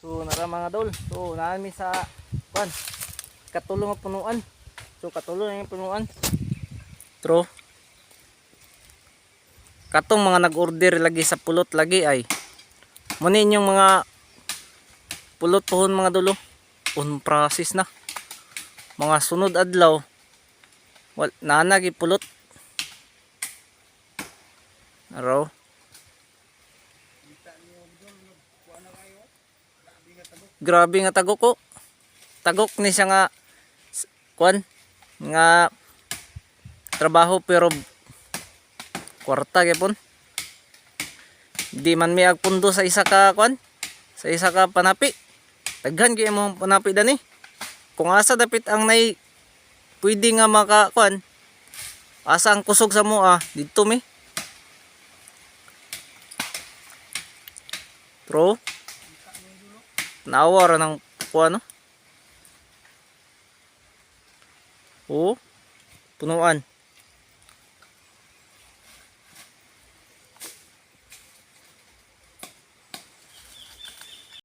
So nara mga dol. So naami sa kuan. Katulong nga punuan. So katulong nga punuan. True. Katong mga nag-order lagi sa pulot lagi ay muna inyong mga pulot pohon mga dulo. On process na. Mga sunod adlaw nanagi pulot. Araw. Grabe nga tagok ko. Tagok ni siya nga kuan nga trabaho pero kwarta gyapon. Di man mi agpundo sa isa ka kuan, sa isa ka panapi. Daghan gyud mo panapi dani. Kung asa dapit ang nay pwede nga maka kuan, asa ang kusog sa moa didto mi. Pro nawa ra ng kuan no. Oh, punuan.